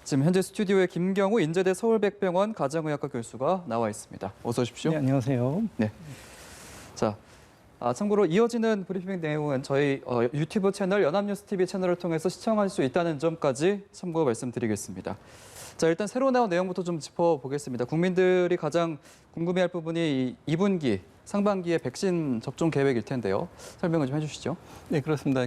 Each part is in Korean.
지금 현재 스튜디오에 김경우 인제대 서울백병원 가정의학과 교수가 나와 있습니다. 어서 오십시오. 네, 안녕하세요. 네. 자, 참고로 이어지는 브리핑 내용은 저희 유튜브 채널 연합뉴스TV 채널을 통해서 시청할 수 있다는 점까지 참고 말씀드리겠습니다. 자, 일단 새로 나온 내용부터 좀 짚어보겠습니다. 국민들이 가장 궁금해할 부분이 2분기, 상반기의 백신 접종 계획일 텐데요. 설명을 좀 해주시죠. 네, 그렇습니다.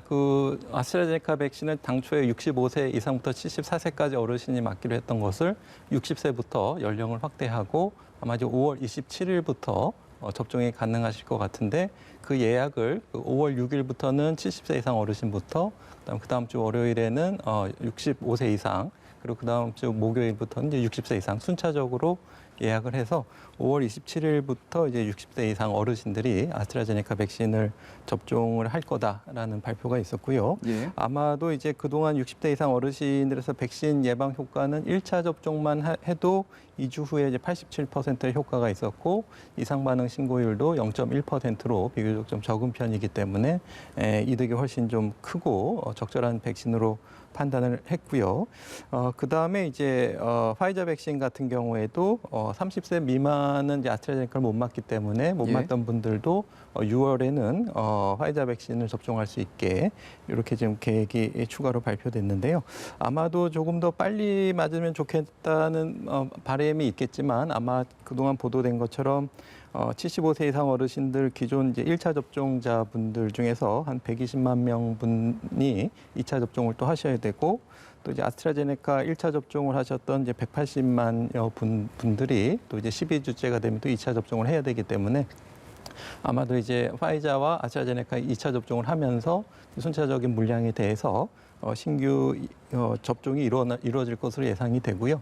아스트라제네카 백신은 당초에 65세 이상부터 74세까지 어르신이 맞기로 했던 것을 60세부터 연령을 확대하고 아마 이제 5월 27일부터 접종이 가능하실 것 같은데 그 예약을 5월 6일부터는 70세 이상 어르신부터 그다음 주 월요일에는 65세 이상 그리고 그다음 주 목요일부터는 이제 60세 이상 순차적으로 예약을 해서 5월 27일부터 이제 60세 이상 어르신들이 아스트라제네카 백신을 접종을 할 거다라는 발표가 있었고요. 예. 아마도 이제 그동안 60대 이상 어르신들에서 백신 예방 효과는 1차 접종만 해도 2주 후에 이제 87%의 효과가 있었고 이상 반응 신고율도 0.1%로 비교적 좀 적은 편이기 때문에 이득이 훨씬 좀 크고 적절한 백신으로 판단을 했고요. 그다음에 이제 파이자 백신 같은 경우에도 30세 미만은 이제 아스트라제네카를 못 맞기 때문에 못 맞던 분들도 6월에는 파이자 백신을 접종할 수 있게 이렇게 지금 계획이 추가로 발표됐는데요. 아마도 조금 더 빨리 맞으면 좋겠다는 바람이 있겠지만 아마 그동안 보도된 것처럼 75세 이상 어르신들 기존 이제 1차 접종자분들 중에서 한 120만 명 분이 2차 접종을 또 하셔야 되고 또 이제 아스트라제네카 1차 접종을 하셨던 이제 180만여 분들이 또 이제 12주째가 되면 또 2차 접종을 해야 되기 때문에 아마도 이제 파이자와 아스트라제네카 2차 접종을 하면서 순차적인 물량에 대해서 신규 접종이 이루어질 것으로 예상이 되고요.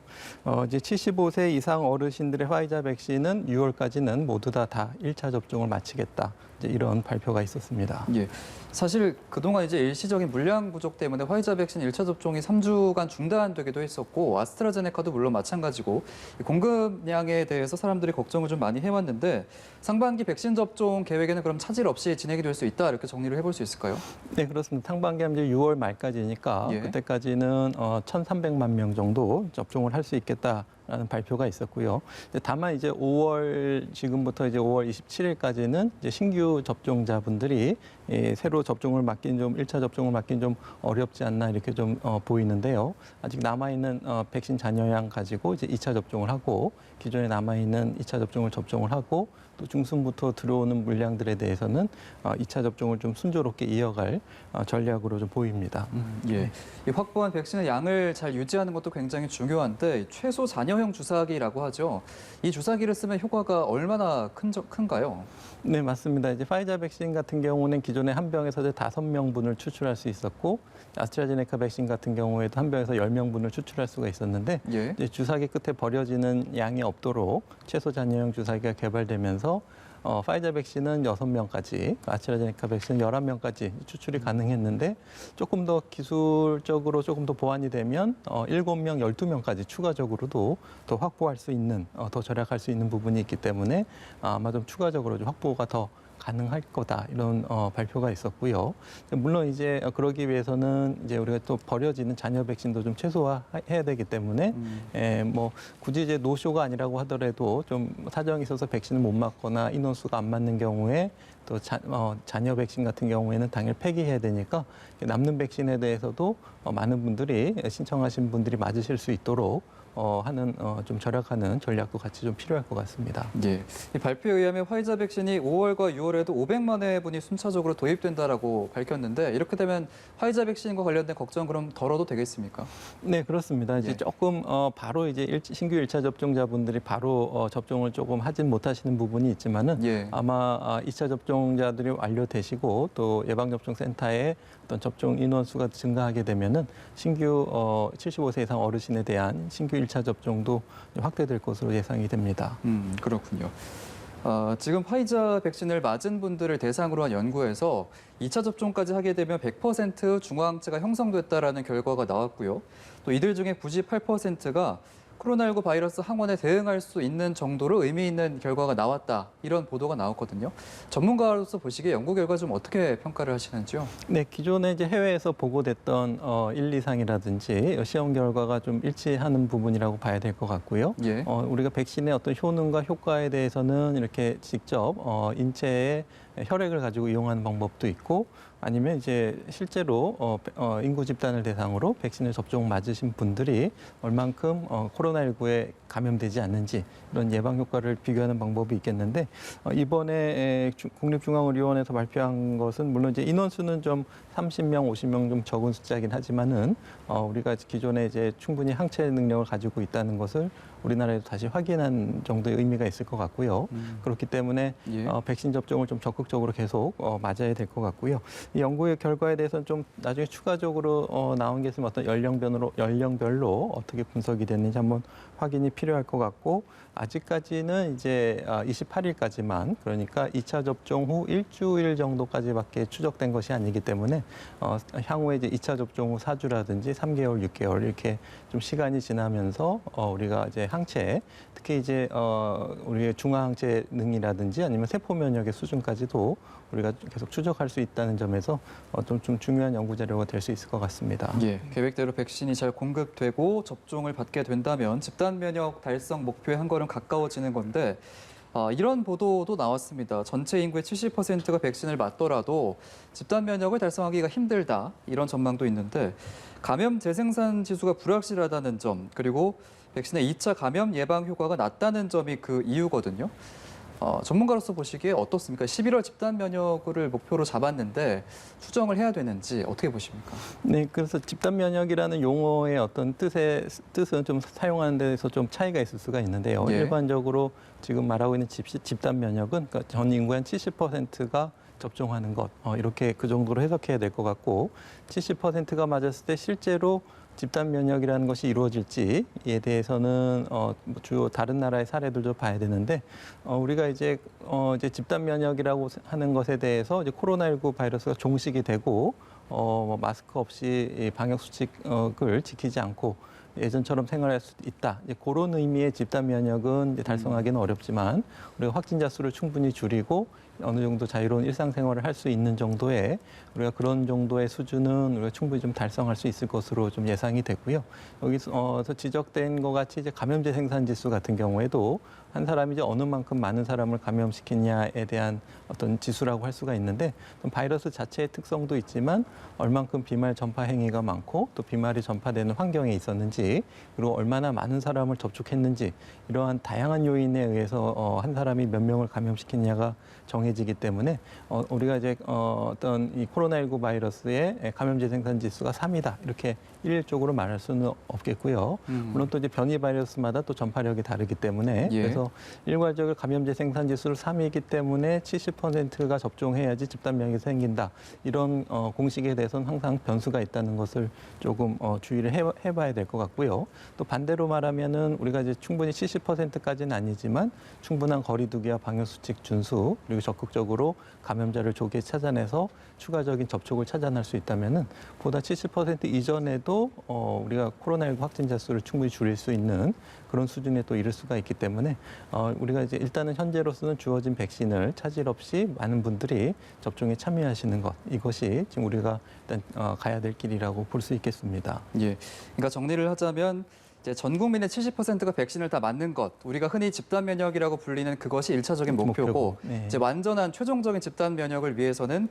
이제 75세 이상 어르신들의 화이자 백신은 6월까지는 모두 다 1차 접종을 마치겠다. 이제 이런 발표가 있었습니다. 예. 사실 그동안 이제 일시적인 물량 부족 때문에 화이자 백신 1차 접종이 3주간 중단되기도 했었고 아스트라제네카도 물론 마찬가지고 공급량에 대해서 사람들이 걱정을 좀 많이 해왔는데 상반기 백신 접종 계획에는 그럼 차질 없이 진행이 될 수 있다 이렇게 정리를 해볼 수 있을까요? 네, 그렇습니다. 상반기 하면 이제 6월 말까지니까 예. 그때까지는 1,300만 명 정도 접종을 할 수 있겠다라는 발표가 있었고요. 다만 이제 5월 지금부터 이제 5월 27일까지는 이제 신규 접종자분들이 새로 접종을 맞긴 좀 1차 접종을 맞긴 좀 어렵지 않나 이렇게 좀 보이는데요. 아직 남아 있는 백신 잔여량 가지고 이제 2차 접종을 하고 기존에 남아 있는 2차 접종을 하고 또 중순부터 들어오는 물량들에 대해서는 2차 접종을 좀 순조롭게 이어갈 전략으로 좀 보입니다. 예. 이 확보한 백신의 양을 잘 유지하는 것도 굉장히 중요한데 최소 잔여형 주사기라고 하죠. 이 주사기를 쓰면 효과가 얼마나 큰가요? 네, 맞습니다. 이제 파이자 백신 같은 경우는 기존에 한 병에서 5명분을 추출할 수 있었고 아스트라제네카 백신 같은 경우에도 한 병에서 10명분을 추출할 수가 있었는데 예. 이제 주사기 끝에 버려지는 양이 없도록 최소 잔여형 주사기가 개발되면서 파이자 백신은 6명까지, 아스트라제네카 백신은 11명까지 추출이 가능했는데 조금 더 기술적으로 조금 더 보완이 되면 7명, 12명까지 추가적으로도 더 확보할 수 있는, 더 절약할 수 있는 부분이 있기 때문에 아마 좀 추가적으로 좀 확보가 더 가능할 거다 이런 발표가 있었고요. 물론 이제 그러기 위해서는 이제 우리가 또 버려지는 잔여 백신도 좀 최소화해야 되기 때문에 뭐 굳이 이제 노쇼가 아니라고 하더라도 좀 사정이 있어서 백신을 못 맞거나 인원수가 안 맞는 경우에 또 잔여 백신 같은 경우에는 당일 폐기해야 되니까 남는 백신에 대해서도 많은 분들이 신청하신 분들이 맞으실 수 있도록 하는 좀 절약하는 전략도 같이 좀 필요할 것 같습니다. 예. 이 발표에 의하면 화이자 백신이 5월과 6월에도 500만 회분이 순차적으로 도입된다라고 밝혔는데 이렇게 되면 화이자 백신과 관련된 걱정 그럼 덜어도 되겠습니까? 네, 그렇습니다. 이제 조금 바로 이제 신규 1차 접종자분들이 바로 접종을 조금 하진 못하시는 부분이 있지만은 아마 2차 접종자들이 완료되시고 또 예방접종센터에 어떤 접종 인원수가 증가하게 되면은 신규 75세 이상 어르신에 대한 신규 1차 접종도 확대될 것으로 예상이 됩니다. 그렇군요. 지금 화이자 백신을 맞은 분들을 대상으로 한 연구에서 2차 접종까지 하게 되면 100% 중화항체가 형성됐다라는 결과가 나왔고요. 또 이들 중에 98%가 코로나19 바이러스 항원에 대응할 수 있는 정도로 의미 있는 결과가 나왔다. 이런 보도가 나왔거든요. 전문가로서 보시기에 연구 결과 좀 어떻게 평가를 하시는지요? 네, 기존에 이제 해외에서 보고됐던 1, 2상이라든지 시험 결과가 좀 일치하는 부분이라고 봐야 될 것 같고요. 예. 우리가 백신의 어떤 효능과 효과에 대해서는 이렇게 직접 인체에 혈액을 가지고 이용하는 방법도 있고 아니면 이제 실제로 인구 집단을 대상으로 백신을 접종 맞으신 분들이 얼만큼 코로나19에 감염되지 않는지 이런 예방 효과를 비교하는 방법이 있겠는데 이번에 국립중앙의료원에서 발표한 것은 물론 이제 인원수는 좀 30명, 50명 좀 적은 숫자이긴 하지만은 우리가 기존에 이제 충분히 항체 능력을 가지고 있다는 것을 우리나라에도 다시 확인한 정도의 의미가 있을 것 같고요. 그렇기 때문에 예. 백신 접종을 좀 적극적으로 계속 맞아야 될 것 같고요. 이 연구의 결과에 대해서는 좀 나중에 추가적으로 나온 게 있으면 어떤 연령별로 어떻게 분석이 됐는지 한번 확인이 필요할 것 같고 아직까지는 이제 28일까지만 그러니까 2차 접종 후 일주일 정도까지밖에 추적된 것이 아니기 때문에 향후에 이제 2차 접종 후 4주라든지 3개월, 6개월 이렇게 좀 시간이 지나면서 우리가 이제 항체 특히 이제 우리의 중화항체 능이라든지 아니면 세포 면역의 수준까지도 우리가 계속 추적할 수 있다는 점에서 좀 중요한 연구 자료가 될 수 있을 것 같습니다. 예, 계획대로 백신이 잘 공급되고 접종을 받게 된다면 집단 면역 달성 목표에 한 걸음 가까워지는 건데 이런 보도도 나왔습니다. 전체 인구의 70%가 백신을 맞더라도 집단 면역을 달성하기가 힘들다 이런 전망도 있는데 감염 재생산 지수가 불확실하다는 점 그리고 백신의 2차 감염 예방 효과가 낮다는 점이 그 이유거든요. 전문가로서 보시기에 어떻습니까? 11월 집단 면역을 목표로 잡았는데 수정을 해야 되는지 어떻게 보십니까? 네, 그래서 집단 면역이라는 용어의 어떤 뜻은 좀 사용하는 데서 좀 차이가 있을 수가 있는데요. 예. 일반적으로 지금 말하고 있는 집단 면역은 그러니까 전 인구의 한 70%가 접종하는 것 이렇게 그 정도로 해석해야 될 것 같고 70%가 맞았을 때 실제로 집단 면역이라는 것이 이루어질지에 대해서는 주요 다른 나라의 사례들도 봐야 되는데 우리가 이제 집단 면역이라고 하는 것에 대해서 이제 코로나19 바이러스가 종식이 되고 마스크 없이 방역 수칙을 지키지 않고 예전처럼 생활할 수 있다. 이제 그런 의미의 집단 면역은 이제 달성하기는 어렵지만 우리가 확진자 수를 충분히 줄이고 어느 정도 자유로운 일상생활을 할 수 있는 정도의 우리가 그런 정도의 수준은 우리가 충분히 좀 달성할 수 있을 것으로 좀 예상이 되고요. 여기서 지적된 것 같이 이제 감염제 생산 지수 같은 경우에도 한 사람이 이제 어느 만큼 많은 사람을 감염시키냐에 대한 어떤 지수라고 할 수가 있는데 바이러스 자체의 특성도 있지만 얼만큼 비말 전파 행위가 많고 또 비말이 전파되는 환경에 있었는지 그리고 얼마나 많은 사람을 접촉했는지 이러한 다양한 요인에 의해서 한 사람이 몇 명을 감염시켰냐가 정해지기 때문에 우리가 이제 어떤 이 코로나19 바이러스의 감염제 생산 지수가 3이다 이렇게 일률적으로 말할 수는 없겠고요. 물론 또 이제 변이 바이러스마다 또 전파력이 다르기 때문에 예. 그래서 일괄적으로 감염제 생산 지수를 3이기 때문에 70%가 접종해야지 집단 면역이 생긴다 이런 공식에 대해서는 항상 변수가 있다는 것을 조금 주의를 해봐야 될 것 같고요. 또 반대로 말하면은 우리가 이제 충분히 70%까지는 아니지만 충분한 거리두기와 방역 수칙 준수 그리고 적극적으로 감염자를 조기에 찾아내서 추가적인 접촉을 차단할 수 있다면은 보다 70% 이전에도 우리가 코로나19 확진자 수를 충분히 줄일 수 있는 그런 수준에 또 이를 수가 있기 때문에 우리가 이제 일단은 현재로서는 주어진 백신을 차질 없이 많은 분들이 접종에 참여하시는 것 이것이 지금 우리가 일단 가야 될 길이라고 볼 수 있겠습니다. 예, 그러니까 정리를 하자면 이제 전 국민의 70%가 백신을 다 맞는 것, 우리가 흔히 집단 면역이라고 불리는 그것이 일차적인 목표고, 네. 이제 완전한 최종적인 집단 면역을 위해서는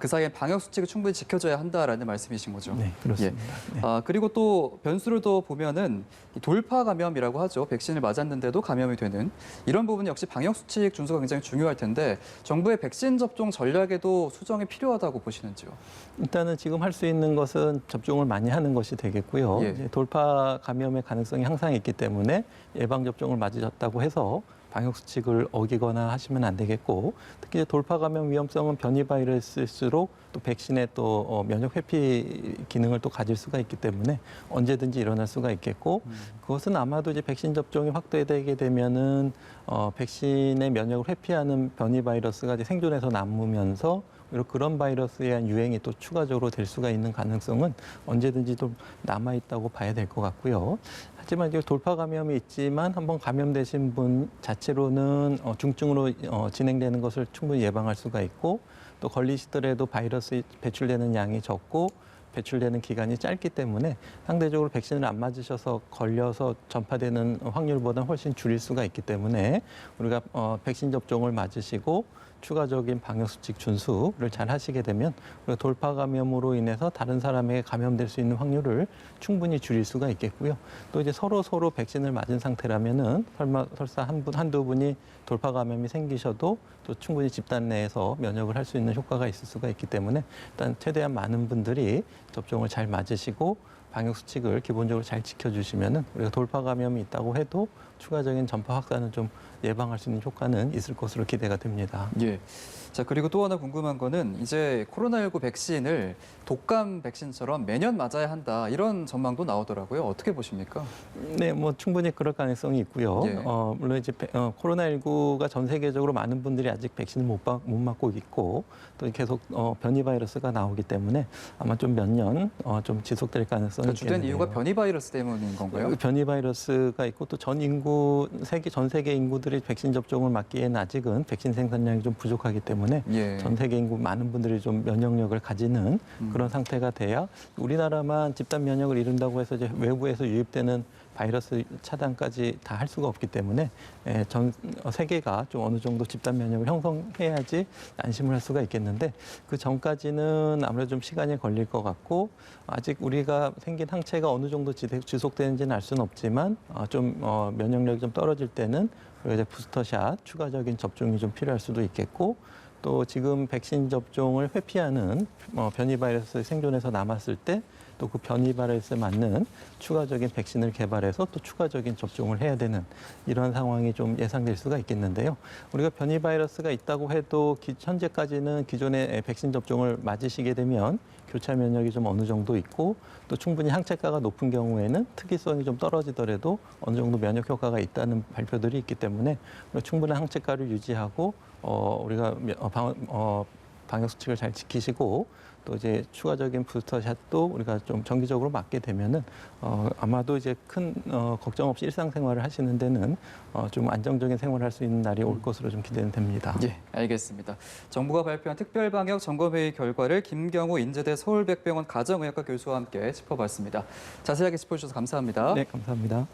그 사이에 방역 수칙을 충분히 지켜줘야 한다라는 말씀이신 거죠. 네, 그렇습니다. 네. 그리고 또 변수를 더 보면은 이 돌파 감염이라고 하죠. 백신을 맞았는데도 감염이 되는 이런 부분 역시 방역 수칙 준수가 굉장히 중요할 텐데 정부의 백신 접종 전략에도 수정이 필요하다고 보시는지요? 일단은 지금 할 수 있는 것은 접종을 많이 하는 것이 되겠고요. 예. 이제 돌파 감염의 가능성이 항상 있기 때문에 예방 접종을 맞으셨다고 해서 방역 수칙을 어기거나 하시면 안 되겠고 특히 돌파 감염 위험성은 변이 바이러스일수록 또 백신의 또 면역 회피 기능을 또 가질 수가 있기 때문에 언제든지 일어날 수가 있겠고 그것은 아마도 이제 백신 접종이 확대되게 되면은 백신의 면역을 회피하는 변이 바이러스가 이제 생존해서 남으면서 오히려 그런 바이러스에 의한 유행이 또 추가적으로 될 수가 있는 가능성은 언제든지 좀 남아 있다고 봐야 될 것 같고요. 하지만 이제 돌파 감염이 있지만 한번 감염되신 분 자체로는 중증으로 진행되는 것을 충분히 예방할 수가 있고 또 걸리시더라도 바이러스 배출되는 양이 적고 배출되는 기간이 짧기 때문에 상대적으로 백신을 안 맞으셔서 걸려서 전파되는 확률보다는 훨씬 줄일 수가 있기 때문에 우리가 백신 접종을 맞으시고 추가적인 방역수칙 준수를 잘 하시게 되면 우리가 돌파 감염으로 인해서 다른 사람에게 감염될 수 있는 확률을 충분히 줄일 수가 있겠고요. 또 이제 서로 백신을 맞은 상태라면은 설사 한두 분이 돌파 감염이 생기셔도 또 충분히 집단 내에서 면역을 할 수 있는 효과가 있을 수가 있기 때문에 일단 최대한 많은 분들이 접종을 잘 맞으시고 방역 수칙을 기본적으로 잘 지켜주시면은 우리가 돌파 감염이 있다고 해도 추가적인 전파 확산을 좀 예방할 수 있는 효과는 있을 것으로 기대가 됩니다. 예. 자, 그리고 또 하나 궁금한 거는 이제 코로나19 백신을 독감 백신처럼 매년 맞아야 한다 이런 전망도 나오더라고요. 어떻게 보십니까? 네, 뭐 충분히 그럴 가능성이 있고요. 예. 물론 이제 코로나19가 전 세계적으로 많은 분들이 아직 백신을 못 맞고 있고 또 계속 변이 바이러스가 나오기 때문에 아마 좀 몇 년 좀 지속될 가능성이 그러니까 주된 있겠는데요. 이유가 변이 바이러스 때문인 건가요? 변이 바이러스가 있고 또 전 세계 인구들이 백신 접종을 맞기에는 아직은 백신 생산량이 좀 부족하기 때문에 예. 전 세계 인구 많은 분들이 좀 면역력을 가지는 그런 상태가 돼야 우리나라만 집단 면역을 이룬다고 해서 이제 외부에서 유입되는 바이러스 차단까지 다 할 수가 없기 때문에 전 세계가 좀 어느 정도 집단 면역을 형성해야지 안심을 할 수가 있겠는데 그 전까지는 아무래도 좀 시간이 걸릴 것 같고 아직 우리가 생긴 항체가 어느 정도 지속되는지는 알 수는 없지만 좀 면역력이 좀 떨어질 때는 우리가 이제 부스터샷 추가적인 접종이 좀 필요할 수도 있겠고 또 지금 백신 접종을 회피하는 변이 바이러스 생존해서 남았을 때 또 그 변이 바이러스에 맞는 추가적인 백신을 개발해서 또 추가적인 접종을 해야 되는 이런 상황이 좀 예상될 수가 있겠는데요. 우리가 변이 바이러스가 있다고 해도 현재까지는 기존의 백신 접종을 맞으시게 되면 교차 면역이 좀 어느 정도 있고 또 충분히 항체가가 높은 경우에는 특이성이 좀 떨어지더라도 어느 정도 면역 효과가 있다는 발표들이 있기 때문에 충분한 항체가를 유지하고 우리가 방역 수칙을 잘 지키시고 또 이제 추가적인 부스터샷도 우리가 좀 정기적으로 맞게 되면은 아마도 이제 큰 걱정 없이 일상생활을 하시는 데는 좀 안정적인 생활을 할 수 있는 날이 올 것으로 좀 기대는 됩니다. 예, 알겠습니다. 정부가 발표한 특별방역 점검회의 결과를 김경우 인제대 서울백병원 가정의학과 교수와 함께 짚어봤습니다. 자세하게 짚어주셔서 감사합니다. 네, 감사합니다.